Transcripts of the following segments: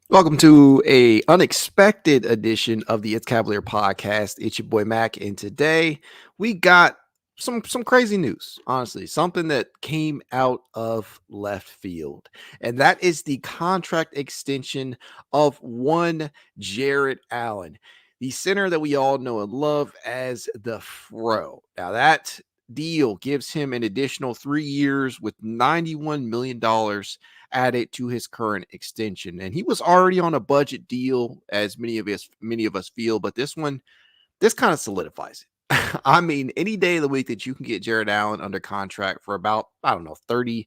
Welcome to a unexpected edition of the It's Cavalier podcast. It's your boy Mac, and today we got some crazy news. Honestly, something that came out of left field, and that is the contract extension of one Jarrett Allen, the center that we all know and love as the Fro. Now that deal gives him an additional 3 years with $91 million added to his current extension. And he was already on a budget deal, as many of us feel, but this kind of solidifies it. I mean, any day of the week that you can get Jarrett Allen under contract for about, I don't know, 30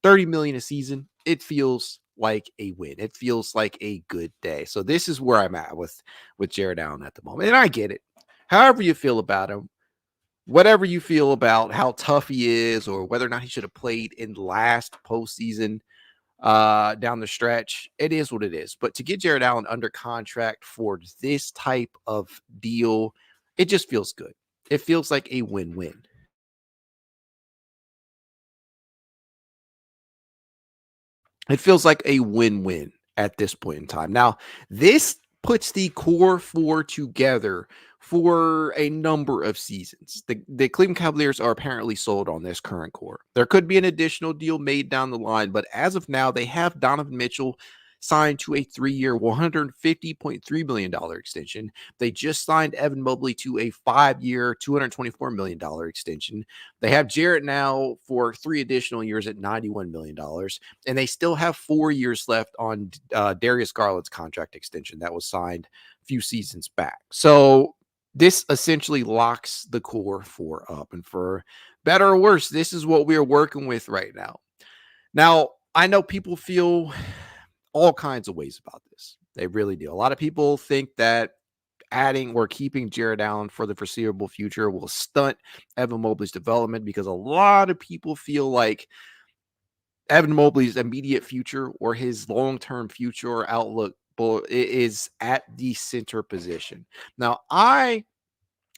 million a season, it feels like a win. It feels like a good day. So this is where I'm at with Jarrett Allen at the moment. And I get it. However you feel about him, whatever you feel about how tough he is or whether or not he should have played in last postseason, down the stretch, it is what it is. But to get Jarrett Allen under contract for this type of deal, it just feels good. It feels like a win-win. It feels like a win-win at this point in time. Now, this puts the core four together for a number of seasons. The Cleveland Cavaliers are apparently sold on this current core. There could be an additional deal made down the line, but as of now, they have Donovan Mitchell signed to a 3-year, $150.3 million extension. They just signed Evan Mobley to a 5-year, $224 million extension. They have Jarrett now for 3 additional years at $91 million, and they still have 4 years left on Darius Garland's contract extension that was signed a few seasons back. So this essentially locks the core four up, and for better or worse, this is what we are working with right now. Now, I know people feel all kinds of ways about this. They really do. A lot of people think that adding or keeping Jarrett Allen for the foreseeable future will stunt Evan Mobley's development because a lot of people feel like Evan Mobley's immediate future or his long-term future or outlook is at the center position. Now, I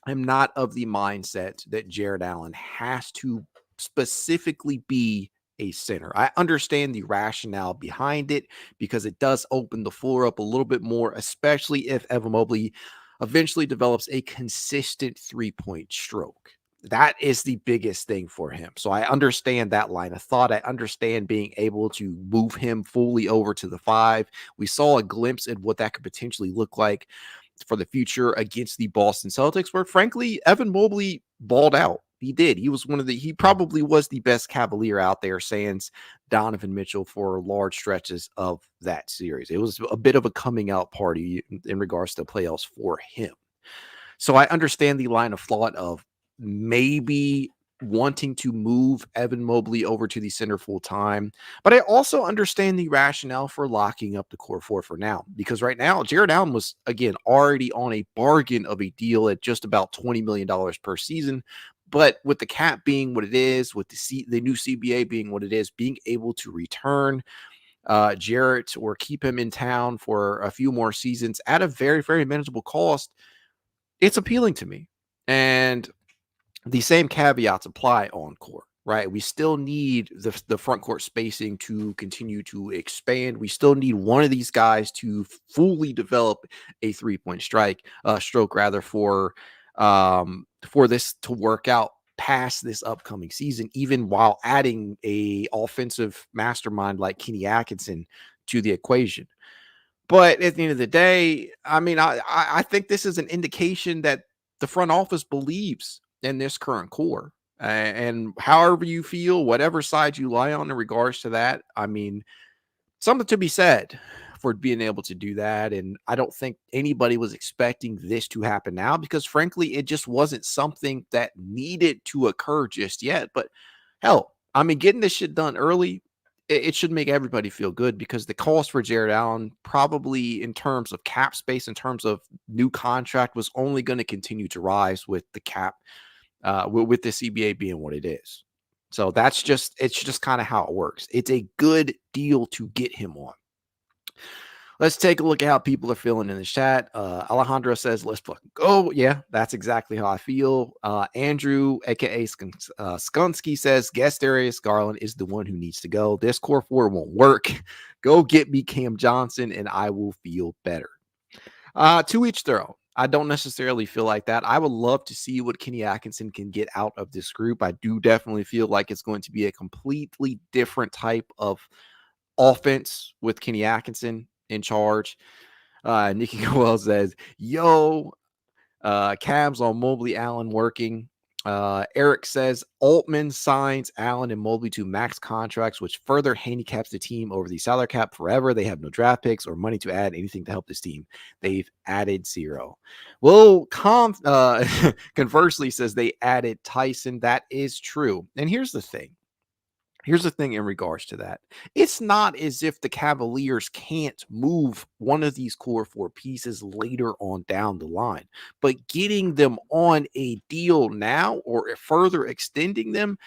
am not of the mindset that Jarrett Allen has to specifically be a center. I understand the rationale behind it because it does open the floor up a little bit more, especially if Evan Mobley eventually develops a consistent three-point stroke. That is the biggest thing for him. So I understand that line of thought. I understand being able to move him fully over to the 5. We saw a glimpse at what that could potentially look like for the future against the Boston Celtics, where frankly, Evan Mobley balled out. He did. He probably was the best Cavalier out there, sans Donovan Mitchell for large stretches of that series. It was a bit of a coming out party in regards to playoffs for him. So I understand the line of thought of maybe wanting to move Evan Mobley over to the center full time. But I also understand the rationale for locking up the core four for now, because right now, Jarrett Allen was, again, already on a bargain of a deal at just about $20 million per season. But with the cap being what it is, with the new CBA being what it is, being able to return Jarrett or keep him in town for a few more seasons at a very, very manageable cost, it's appealing to me. And the same caveats apply on court, right? We still need the front court spacing to continue to expand. We still need one of these guys to fully develop a three-point stroke rather, for this to work out past this upcoming season, even while adding a offensive mastermind like Kenny Atkinson to the equation. But at the end of the day, I mean, I think this is an indication that the front office believes in this current core. And however you feel, whatever side you lie on in regards to that, I mean, something to be said for being able to do that. And I don't think anybody was expecting this to happen now because, frankly, it just wasn't something that needed to occur just yet. But hell, I mean, getting this shit done early, it should make everybody feel good because the cost for Jarrett Allen, probably in terms of cap space, in terms of new contract, was only going to continue to rise with the cap, with the CBA being what it is. So it's just kind of how it works. It's a good deal to get him on. Let's take a look at how people are feeling in the chat. Alejandro says, let's fucking go. Yeah, that's exactly how I feel. Andrew, aka Skunsky, says, guess Darius Garland is the one who needs to go. This core four won't work. Go get me Cam Johnson and I will feel better. To each their own. I don't necessarily feel like that. I would love to see what Kenny Atkinson can get out of this group. I do definitely feel like it's going to be a completely different type of offense with Kenny Atkinson in charge. Nikki Goel says, yo, Cavs on Mobley Allen working. Eric says Altman signs Allen and Mobley to max contracts, which further handicaps the team over the salary cap forever. They have no draft picks or money to add anything to help this team. They've added zero. Well, conversely says they added Tyson. That is true. And here's the thing. Here's the thing in regards to that. It's not as if the Cavaliers can't move one of these core four pieces later on down the line, but getting them on a deal now or further extending them,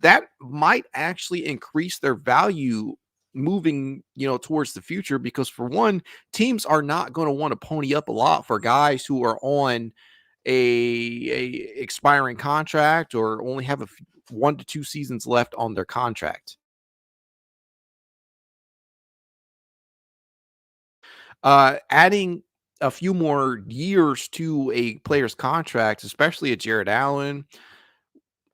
that might actually increase their value moving, towards the future. Because for one, teams are not going to want to pony up a lot for guys who are on a expiring contract or only have 1 to 2 seasons left on their contract. Adding a few more years to a player's contract, especially a Jarrett Allen,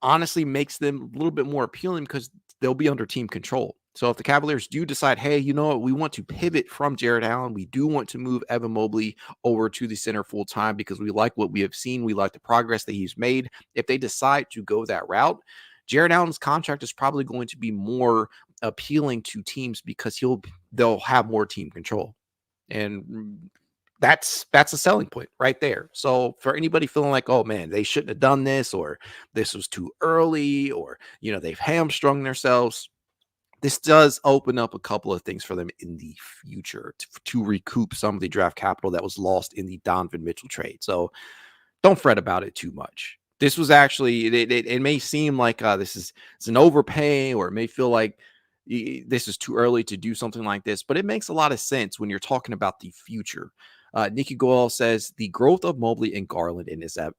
honestly makes them a little bit more appealing because they'll be under team control. So if the Cavaliers do decide, hey, you know what, we want to pivot from Jarrett Allen, we do want to move Evan Mobley over to the center full time because we like what we have seen, we like the progress that he's made. If they decide to go that route, Jarrett Allen's contract is probably going to be more appealing to teams because they'll have more team control. And that's a selling point right there. So for anybody feeling like, oh man, they shouldn't have done this, or this was too early, or they've hamstrung themselves, this does open up a couple of things for them in the future to recoup some of the draft capital that was lost in the Donovan Mitchell trade. So don't fret about it too much. This was actually, it may seem like it's an overpay, or it may feel like this is too early to do something like this, but it makes a lot of sense when you're talking about the future. Nikki Goel says the growth of Mobley and Garland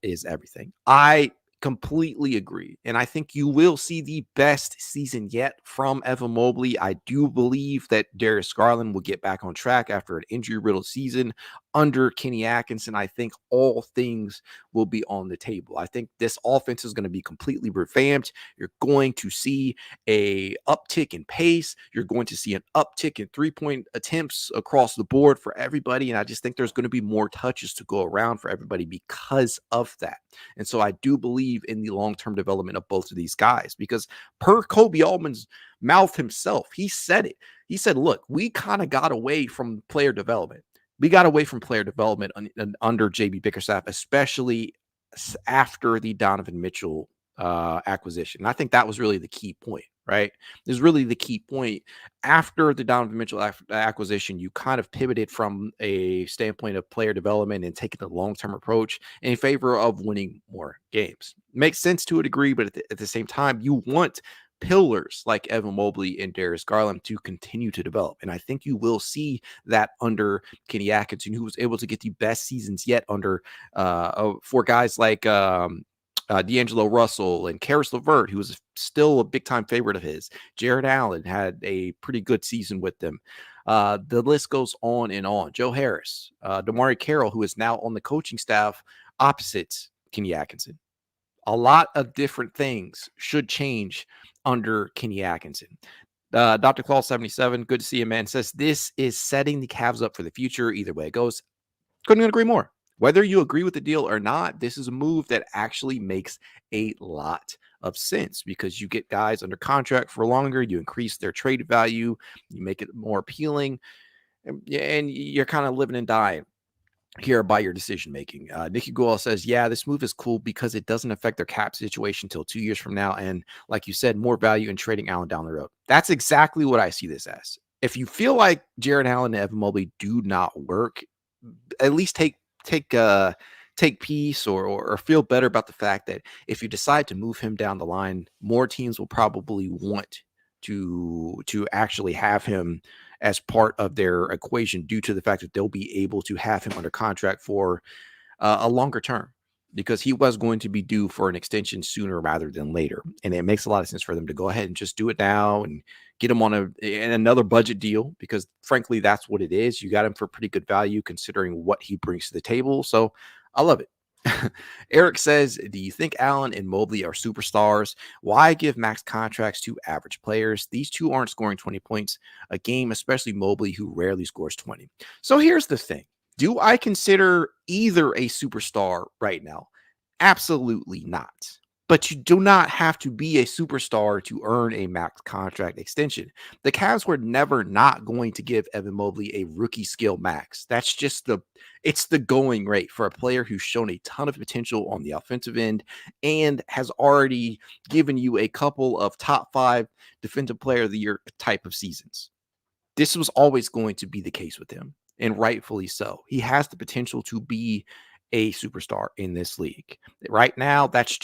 is everything. I completely agree. And I think you will see the best season yet from Evan Mobley. I do believe that Darius Garland will get back on track after an injury-riddled season under Kenny Atkinson. I think all things will be on the table. I think this offense is going to be completely revamped. You're going to see a uptick in pace. You're going to see an uptick in three-point attempts across the board for everybody. And I just think there's going to be more touches to go around for everybody because of that. And so I do believe in the long-term development of both of these guys, because per Kobe Altman's mouth himself, he said it. He said, look, we kind of got away from player development. We got away from player development under JB Bickerstaff, especially after the Donovan Mitchell acquisition. And I think that was really the key point, right? Is really the key point. After the Donovan Mitchell acquisition, you kind of pivoted from a standpoint of player development and taking the long-term approach in favor of winning more games. Makes sense to a degree, but at the same time, you want pillars like Evan Mobley and Darius Garland to continue to develop. And I think you will see that under Kenny Atkinson, who was able to get the best seasons yet under for guys like D'Angelo Russell and Karis LeVert, who was still a big-time favorite of his. Jarrett Allen had a pretty good season with them. The list goes on and on. Joe Harris, DeMarre Carroll, who is now on the coaching staff opposite Kenny Atkinson. A lot of different things should change under Kenny Atkinson. Dr. Claw 77, good to see you, man, says this is setting the Cavs up for the future. Either way it goes, couldn't agree more. Whether you agree with the deal or not, this is a move that actually makes a lot of sense, because you get guys under contract for longer, you increase their trade value, you make it more appealing, and you're kind of living and dying here by your decision making. Nikki Goel says, yeah, this move is cool because it doesn't affect their cap situation until 2 years from now. And like you said, more value in trading Allen down the road. That's exactly what I see this as. If you feel like Jarrett Allen and Evan Mobley do not work, at least take peace or feel better about the fact that if you decide to move him down the line, more teams will probably want to actually have him as part of their equation due to the fact that they'll be able to have him under contract for a longer term because he was going to be due for an extension sooner rather than later. And it makes a lot of sense for them to go ahead and just do it now and get him on another budget deal because frankly, that's what it is. You got him for pretty good value considering what he brings to the table. So I love it. Eric says, do you think Allen and Mobley are superstars? Why give max contracts to average players? These two aren't scoring 20 points a game, especially Mobley, who rarely scores 20. So here's the thing. Do I consider either a superstar right now? Absolutely not. But you do not have to be a superstar to earn a max contract extension. The Cavs were never not going to give Evan Mobley a rookie skill max. That's just it's the going rate for a player who's shown a ton of potential on the offensive end and has already given you a couple of top 5 defensive player of the year type of seasons. This was always going to be the case with him, and rightfully so. He has the potential to be a superstar in this league. Right now, that's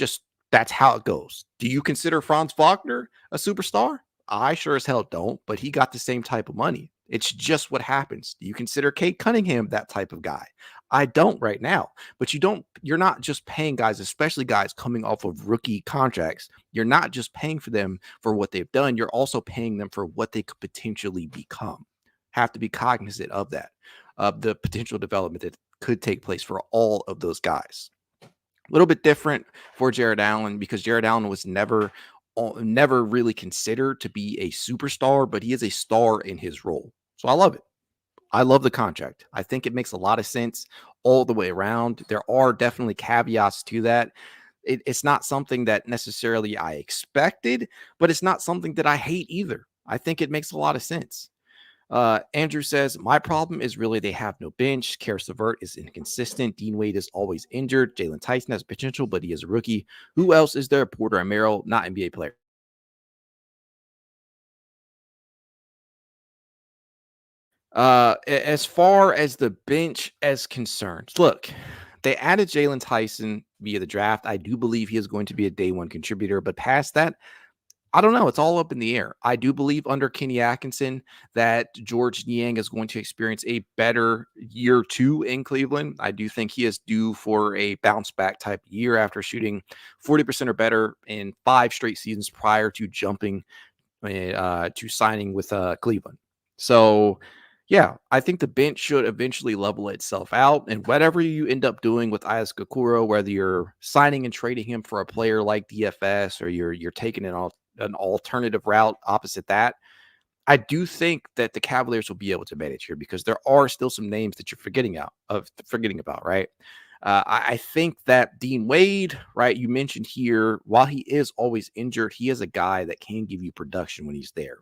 how it goes. Do you consider Franz Wagner a superstar? I sure as hell don't, but he got the same type of money. It's just what happens. Do you consider Kate Cunningham that type of guy? I don't right now, but you're not just paying guys, especially guys coming off of rookie contracts. You're not just paying for them for what they've done. You're also paying them for what they could potentially become. Have to be cognizant of that, of the potential development that could take place for all of those guys. A little bit different for Jarrett Allen because Jarrett Allen was never really considered to be a superstar, but he is a star in his role. So I love it. I love the contract. I think it makes a lot of sense all the way around. There are definitely caveats to that. It's not something that necessarily I expected, but it's not something that I hate either. I think it makes a lot of sense. Andrew says, my problem is really they have no bench. Karis LeVert is inconsistent. Dean Wade is always injured. Jalen Tyson has potential, but he is a rookie. Who else is there? Porter and Merrill, not NBA player. As far as the bench is concerned, look, they added Jalen Tyson via the draft. I do believe he is going to be a day one contributor, but past that, I don't know. It's all up in the air. I do believe under Kenny Atkinson that George Niang is going to experience a better year 2 in Cleveland. I do think he is due for a bounce back type year after shooting 40% or better in 5 straight seasons prior to jumping to signing with Cleveland. So, yeah, I think the bench should eventually level itself out. And whatever you end up doing with Okoro, whether you're signing and trading him for a player like DFS or you're taking an alternative route opposite that, I do think that the Cavaliers will be able to manage here because there are still some names that you're forgetting about, right? I think that Dean Wade, right? You mentioned here, while he is always injured, he is a guy that can give you production when he's there.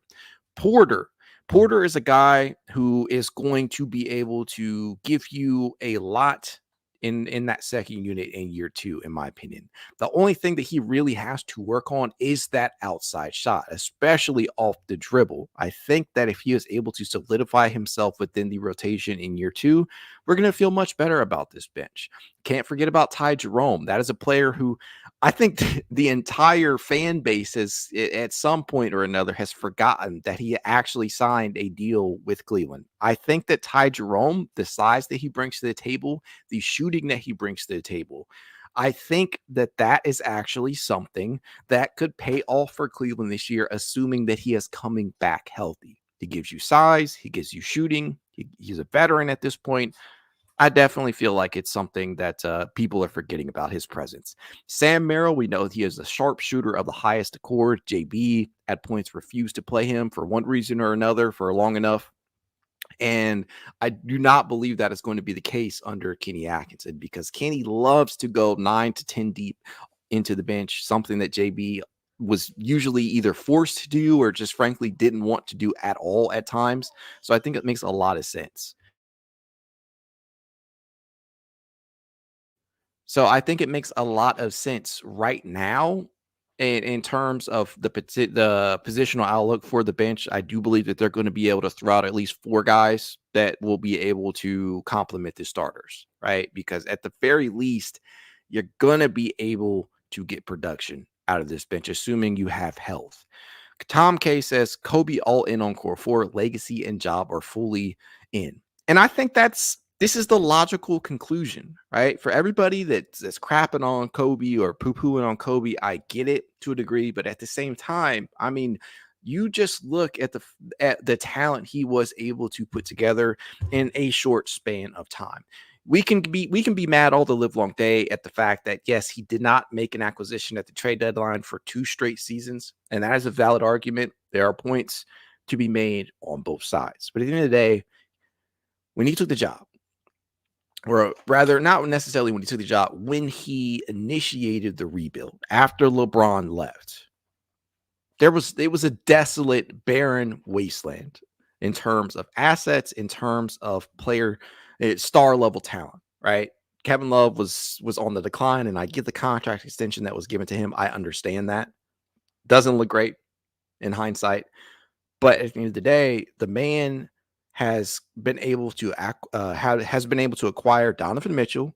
Porter. Porter is a guy who is going to be able to give you a lot in that second unit in year 2, in my opinion. The only thing that he really has to work on is that outside shot, especially off the dribble. I think that if he is able to solidify himself within the rotation in year 2, we're going to feel much better about this bench. Can't forget about Ty Jerome. That is a player who I think the entire fan base has, at some point or another, has forgotten that he actually signed a deal with Cleveland. I think that Ty Jerome, the size that he brings to the table, the shooting that he brings to the table, I think that that is actually something that could pay off for Cleveland this year, assuming that he is coming back healthy. He gives you size, he gives you shooting. He's a veteran at this point. I definitely feel like it's something that people are forgetting about his presence. Sam Merrill, we know he is a sharpshooter of the highest accord. JB at points refused to play him for one reason or another for long enough. And I do not believe that is going to be the case under Kenny Atkinson because Kenny loves to go 9 to 10 deep into the bench, something that JB was usually either forced to do or just frankly didn't want to do at all at times. So I think it makes a lot of sense. So I think it makes a lot of sense right now in terms of the positional outlook for the bench. I do believe that they're going to be able to throw out at least 4 guys that will be able to complement the starters, right? Because at the very least, you're going to be able to get production out of this bench, assuming you have health. Tom K says Kobe all in on core four, legacy and job are fully in. And I think this is the logical conclusion, right? For everybody that's crapping on Kobe or poo-pooing on Kobe, I get it to a degree, but at the same time, I mean, you just look at the talent he was able to put together in a short span of time. We can be mad all the live long day at the fact that yes, he did not make an acquisition at the trade deadline for 2 straight seasons, and that is a valid argument. There are points to be made on both sides, but at the end of the day, when he took the job, or rather, not necessarily when he took the job, when he initiated the rebuild after LeBron left, it was a desolate, barren wasteland in terms of assets, in terms of player star level talent, right? Kevin Love was on the decline, and I get the contract extension that was given to him. I understand that. Doesn't look great in hindsight, but at the end of the day, the man has been able to has been able to acquire Donovan Mitchell,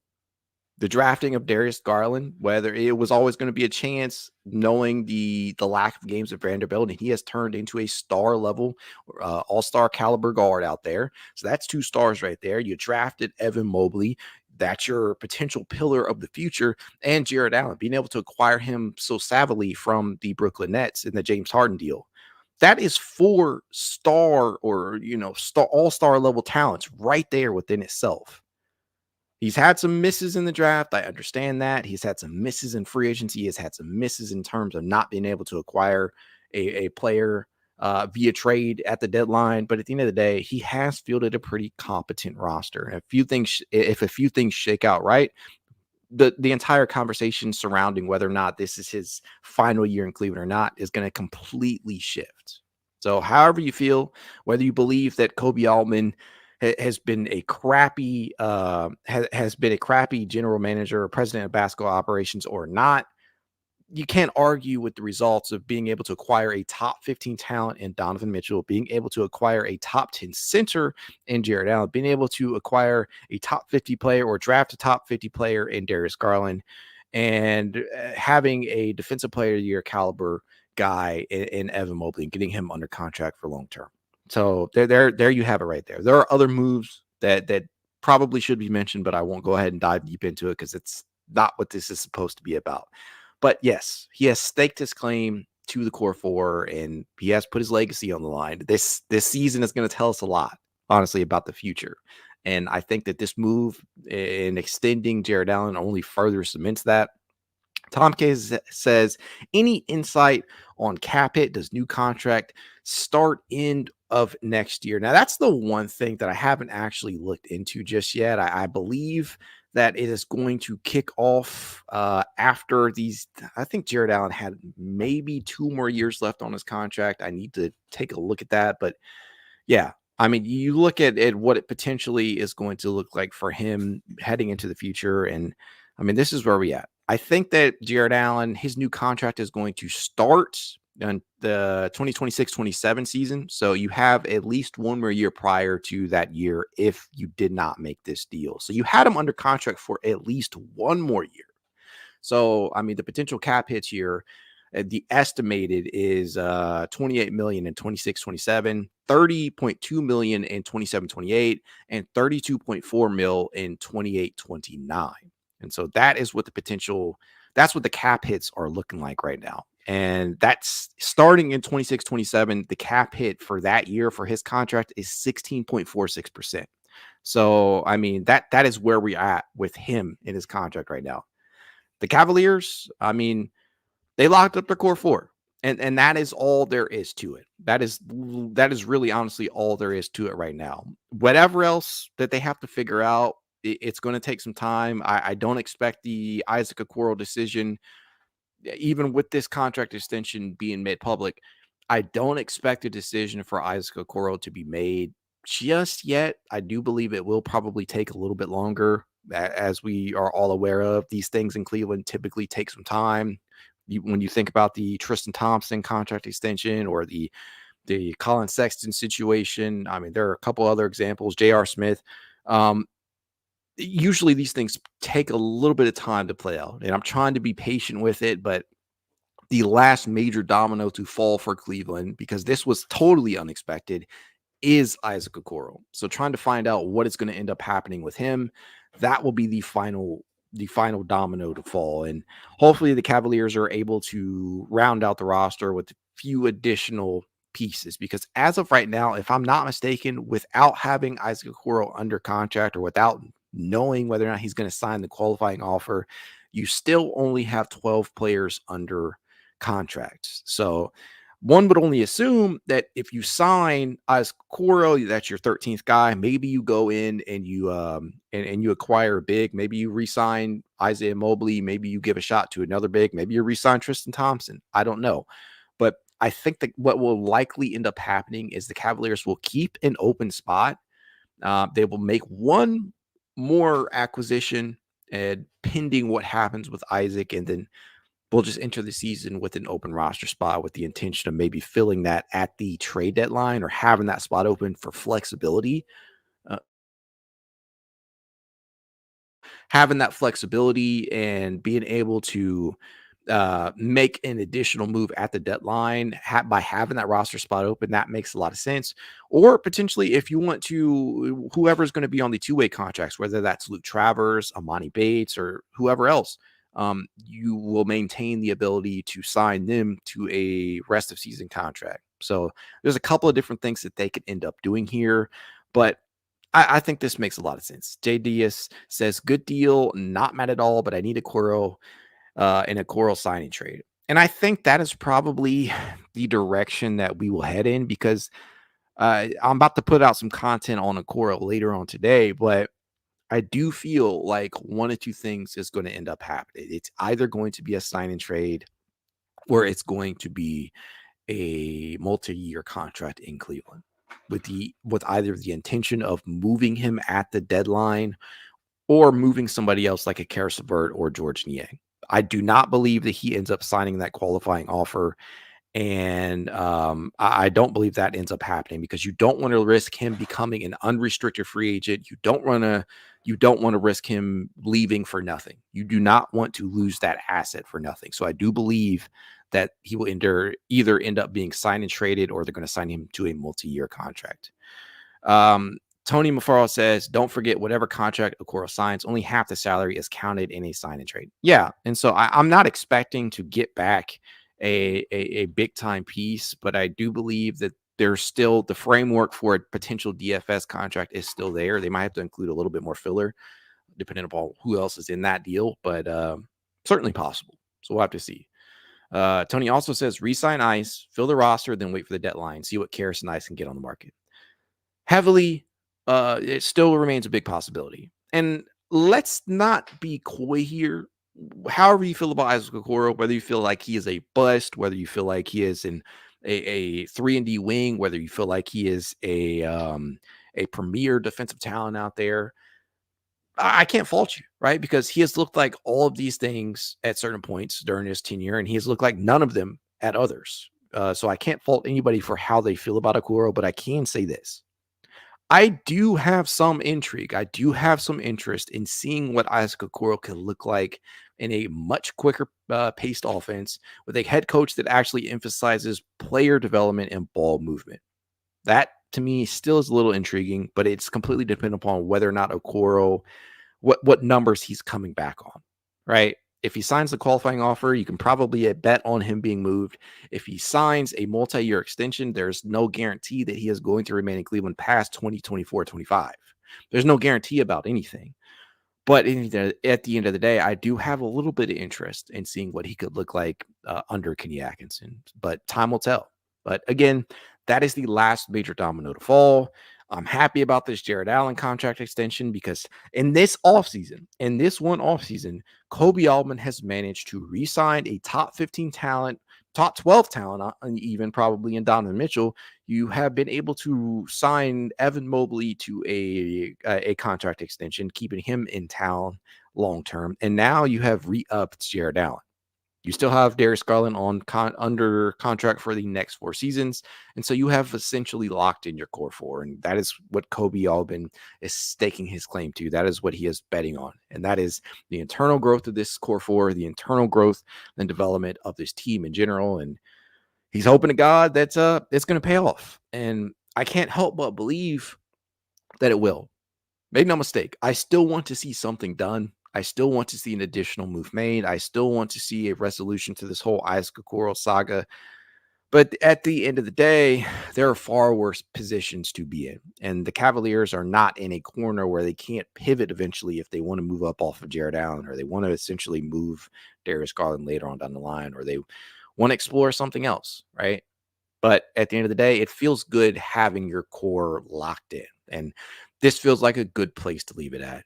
the drafting of Darius Garland, whether it was always going to be a chance, knowing the lack of games of Vanderbilt, and he has turned into a star level, all-star caliber guard out there. So that's 2 stars right there. You drafted Evan Mobley. That's your potential pillar of the future. And Jarrett Allen, being able to acquire him so savvily from the Brooklyn Nets in the James Harden deal. That is 4 star or, all-star level talents right there within itself. He's had some misses in the draft. I understand that. He's had some misses in free agency. He has had some misses in terms of not being able to acquire a player via trade at the deadline. But at the end of the day, he has fielded a pretty competent roster. And if a few things shake out right, the entire conversation surrounding whether or not this is his final year in Cleveland or not is going to completely shift. So however you feel, whether you believe that Kobe Altman has been a crappy has been a crappy general manager or president of basketball operations or not, you can't argue with the results of being able to acquire a top 15 talent in Donovan Mitchell, being able to acquire a top 10 center in Jarrett Allen, being able to acquire a top 50 player or draft a top 50 player in Darius Garland, and having a defensive player of the year caliber guy in Evan Mobley and getting him under contract for long term. So there you have it right there. There are other moves that probably should be mentioned, but I won't go ahead and dive deep into it because it's not what this is supposed to be about. But yes, he has staked his claim to the core four, and he has put his legacy on the line. This season is going to tell us a lot, honestly, about the future. And I think that this move in extending Jarrett Allen only further cements that. Tom K says, any insight on cap hit? Does new contract start end of next year? Now, that's the one thing that I haven't actually looked into just yet. I believe that it is going to kick off after these. I think Jarrett Allen had maybe 2 more years left on his contract. I need to take a look at that. But yeah, I mean, you look at what it potentially is going to look like for him heading into the future. And I mean, this is where we at. I think that Jarrett Allen, his new contract is going to start on the 2026-27 season. So you have at least 1 more year prior to that year if you did not make this deal. So you had him under contract for at least 1 more year. So, I mean, the potential cap hits here, the estimated is 28 million in 26-27, 30.2 million in 27-28, and 32.4 mil in 28-29. And so that is what that's what the cap hits are looking like right now. And that's starting in 26-27. The cap hit for that year for his contract is 16.46%. So, I mean, that is where we're at with him in his contract right now. The Cavaliers, I mean, they locked up their core four. And that is all there is to it. That is really honestly all there is to it right now. Whatever else that they have to figure out, it's going to take some time. I don't expect the Isaac Okoro decision, even with this contract extension being made public, I don't expect a decision for Isaac Okoro to be made just yet. I do believe it will probably take a little bit longer. As we are all aware of, these things in Cleveland typically take some time. When you think about the Tristan Thompson contract extension or the Colin Sexton situation, I mean, there are a couple other examples, J.R. Smith. Usually these things take a little bit of time to play out, and I'm trying to be patient with it, but the last major domino to fall for Cleveland, because this was totally unexpected, is Isaac Okoro. So trying to find out what is going to end up happening with him, that will be the final domino to fall. And hopefully the Cavaliers are able to round out the roster with a few additional pieces, because as of right now, if I'm not mistaken, without having Isaac Okoro under contract or without knowing whether or not he's going to sign the qualifying offer, you still only have 12 players under contracts. So one would only assume that if you sign as Coro, that's your 13th guy. Maybe you go in and you acquire a big. Maybe you re-sign Isaiah Mobley. Maybe you give a shot to another big. Maybe you re-sign Tristan Thompson. I don't know, but I think that what will likely end up happening is the Cavaliers will keep an open spot. They will make one more acquisition, and pending what happens with Isaac, and then we'll just enter the season with an open roster spot with the intention of maybe filling that at the trade deadline or having that spot open for flexibility. Uh, Having that flexibility and being able to make an additional move at the deadline by having that roster spot open, that makes a lot of sense. Or potentially, if you want to, whoever's going to be on the two-way contracts, whether that's Luke Travers, Emoni Bates, or whoever else, you will maintain the ability to sign them to a rest of season contract. So there's a couple of different things that they could end up doing here, but I think this makes a lot of sense. Jay Diaz says, good deal, not mad at all, but I need a Coro in a Coral signing trade. And I think that is probably the direction that we will head in, because I'm about to put out some content on a Coral later on today, but I do feel like one of two things is going to end up happening. It's either going to be a sign and trade, or it's going to be a multi-year contract in Cleveland with either the intention of moving him at the deadline or moving somebody else like a Karis LeVert or George Niang. I do not believe that he ends up signing that qualifying offer. And I don't believe that ends up happening, because you don't want to risk him becoming an unrestricted free agent. You don't want to risk him leaving for nothing. You do not want to lose that asset for nothing. So I do believe that he will either end up being signed and traded, or they're going to sign him to a multi-year contract. Tony Mafaro says, don't forget, whatever contract Okoro signs, only half the salary is counted in a sign and trade. Yeah. And so I'm not expecting to get back a big time piece, but I do believe that there's still the framework for a potential DFS contract is still there. They might have to include a little bit more filler depending upon who else is in that deal, but certainly possible. So we'll have to see. Tony also says, re-sign Ice, fill the roster, then wait for the deadline, see what Karis and Ice can get on the market. Heavily, it still remains a big possibility. And let's not be coy here. However you feel about Isaac Okoro, whether you feel like he is a bust, whether you feel like he is a 3-and-D wing, whether you feel like he is a premier defensive talent out there, I can't fault you, right? Because he has looked like all of these things at certain points during his tenure, and he has looked like none of them at others. So I can't fault anybody for how they feel about Okoro, but I can say this. I do have some intrigue. I do have some interest in seeing what Isaac Okoro can look like in a much quicker paced offense with a head coach that actually emphasizes player development and ball movement. That to me still is a little intriguing, but it's completely dependent upon whether or not Okoro, what numbers he's coming back on, right? If he signs the qualifying offer, you can probably bet on him being moved. If he signs a multi-year extension, there's no guarantee that he is going to remain in Cleveland past 2024-25. There's no guarantee about anything. But at the end of the day, I do have a little bit of interest in seeing what he could look like under Kenny Atkinson. But time will tell. But again, that is the last major domino to fall. I'm happy about this Jarrett Allen contract extension, because in this one offseason, Kobe Altman has managed to re-sign a top 15 talent, top 12 talent, even probably in Donovan Mitchell. You have been able to sign Evan Mobley to a contract extension, keeping him in town long term. And now you have re-upped Jarrett Allen. You still have Darius Garland on under contract for the next 4 seasons, and so you have essentially locked in your core four, and that is what Kobe Albin is staking his claim to. That is what he is betting on, and that is the internal growth of this core four, the internal growth and development of this team in general, and he's hoping to God that it's going to pay off, and I can't help but believe that it will. Make no mistake, I still want to see something done. I still want to see an additional move made. I still want to see a resolution to this whole Isaac Okoro saga. But at the end of the day, there are far worse positions to be in. And the Cavaliers are not in a corner where they can't pivot eventually if they want to move up off of Jarrett Allen, or they want to essentially move Darius Garland later on down the line, or they want to explore something else, right? But at the end of the day, it feels good having your core locked in. And this feels like a good place to leave it at.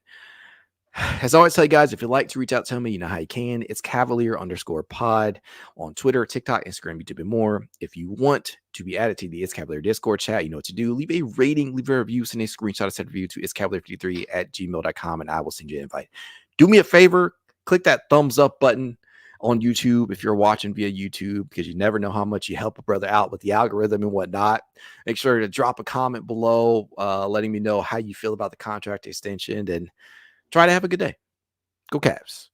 As I always tell you guys, if you'd like to reach out to me, you know how you can. It's Cavalier_pod on Twitter, TikTok, Instagram, YouTube, and more. If you want to be added to the It's Cavalier Discord chat, you know what to do. Leave a rating, leave a review, send a screenshot of said review to itscavalier53@gmail.com, and I will send you an invite. Do me a favor, click that thumbs up button on YouTube if you're watching via YouTube, because you never know how much you help a brother out with the algorithm and whatnot. Make sure to drop a comment below, letting me know how you feel about the contract extension, and try to have a good day. Go Cavs.